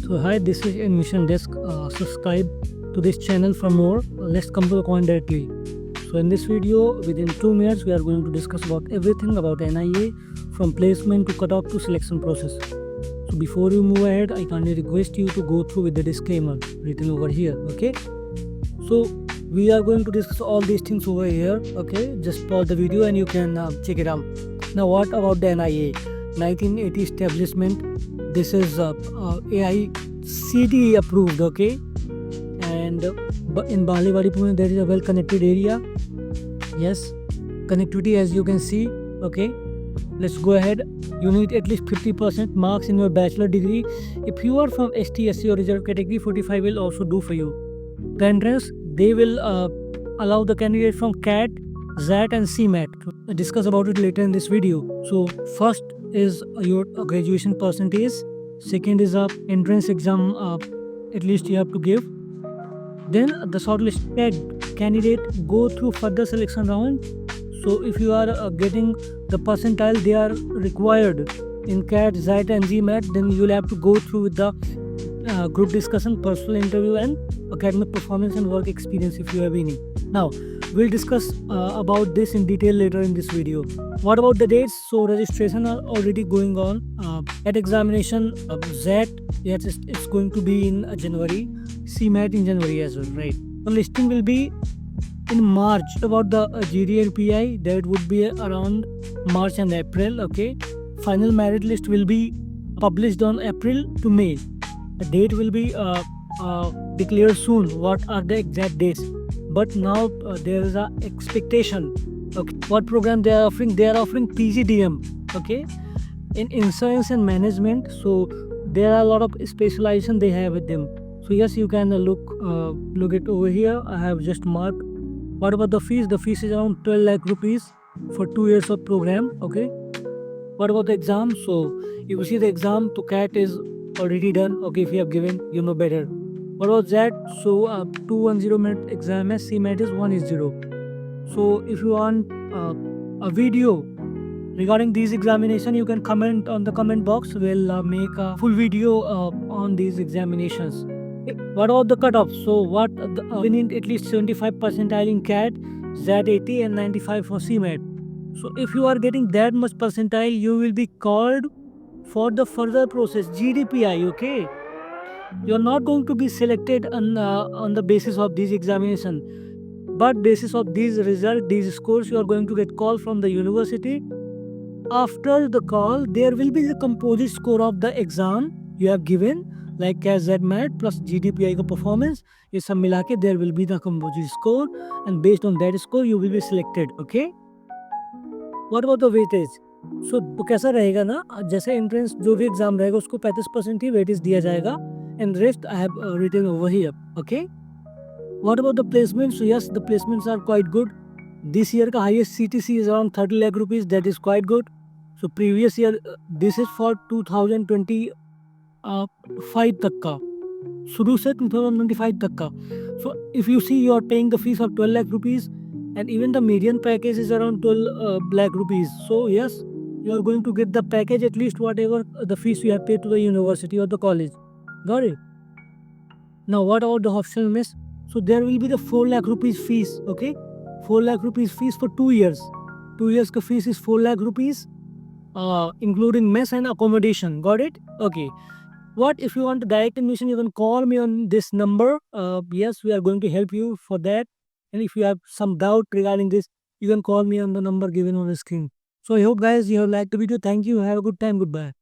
So hi, this is Admission Desk. Subscribe to this channel for more. Let's come to the point directly. So in this video, within 2 minutes, we are going to discuss about everything about NIA, from placement to cutoff to selection process. So before you move ahead, I kindly request you to go through with the disclaimer written over here. Okay. So we are going to discuss all these things over here. Okay. Just pause the video and you can check it out. Now, what about the NIA? 1980 establishment. This is AICTE approved, okay? And in Balewadi, Pune, there is a well connected area. Yes, connectivity as you can see, okay? Let's go ahead. You need at least 50% marks in your bachelor degree. If you are from ST, SC or reserved category, 45 will also do for you. The entrance, they will allow the candidate from CAT, ZAT and CMAT. We'll discuss about it later in this video. So first is your graduation percentage. Second is a entrance exam at least you have to give. Then the shortlisted candidate go through further selection round. So if you are getting the percentile they are required in CAT, ZAT and GMAT, then you will have to go through with the group discussion, personal interview and academic performance and work experience if you have any. Now we'll discuss about this in detail later in this video. What about the dates? So registration are already going on. At examination, ZAT, yes, it's going to be in January. CMAT in January as well, right? The listing will be in March. About the GD and PI, that would be around March and April, okay? Final merit list will be published on April to May. The date will be declared soon. What are the exact dates? But now there is a expectation. Okay, what program they are offering? They are offering PGDM. Okay, in insurance and management. So there are a lot of specialization they have with them. So yes, you can look it over here. I have just marked. What about the fees? The fees is around 12 lakh rupees for 2 years of program. Okay. What about the exam? So you see the exam to CAT is already done. Okay, if you have given, you know better. What about that? So 210 minute exam is CMAT is 180. So if you want a video regarding these examination, you can comment on the comment box. We'll make a full video on these examinations. What about the cutoff? So what we need at least 75 percentile in CAT, ZAT 80 and 95 for CMAT. So if you are getting that much percentile, you will be called for the further process GDPI. Okay, you are not going to be selected on the basis of this examination, but basis of these results, these scores, you are going to get call from the university. After the call, there will be the composite score of the exam you have given, like as ZMAT plus GDPI का performance, ये सब मिला के there will be the composite score, and based on that score you will be selected. Okay. What about the weightage? So तो कैसा रहेगा ना, जैसे एंट्रेंस जो भी एग्जाम रहेगा उसको 35% ही वेटेज दिया जाएगा, and rest I have written over here. Okay. What about the placements? So yes, the placements are quite good. This year का highest CTC is around 30 lakh rupees. That is quite good. So previous year, this is for 2025 तक का, शुरू से 2025 तक का. So if you see, you are paying the fees of 12 lakh rupees, and even the median package is around 12 lakh rupees. So yes, you are going to get the package at least whatever the fees you have paid to the university or the college. Got it? Now what about the hostel mess? So there will be the 4 lakh rupees fees. Okay, 4 lakh rupees fees for 2 years. 2 years ka fees is 4 lakh rupees, including mess and accommodation. Got it? Okay. What if you want direct admission? You can call me on this number. Yes, we are going to help you for that. And if you have some doubt regarding this, you can call me on the number given on the screen. So I hope guys you have liked the video. Thank you. Have a good time. Goodbye.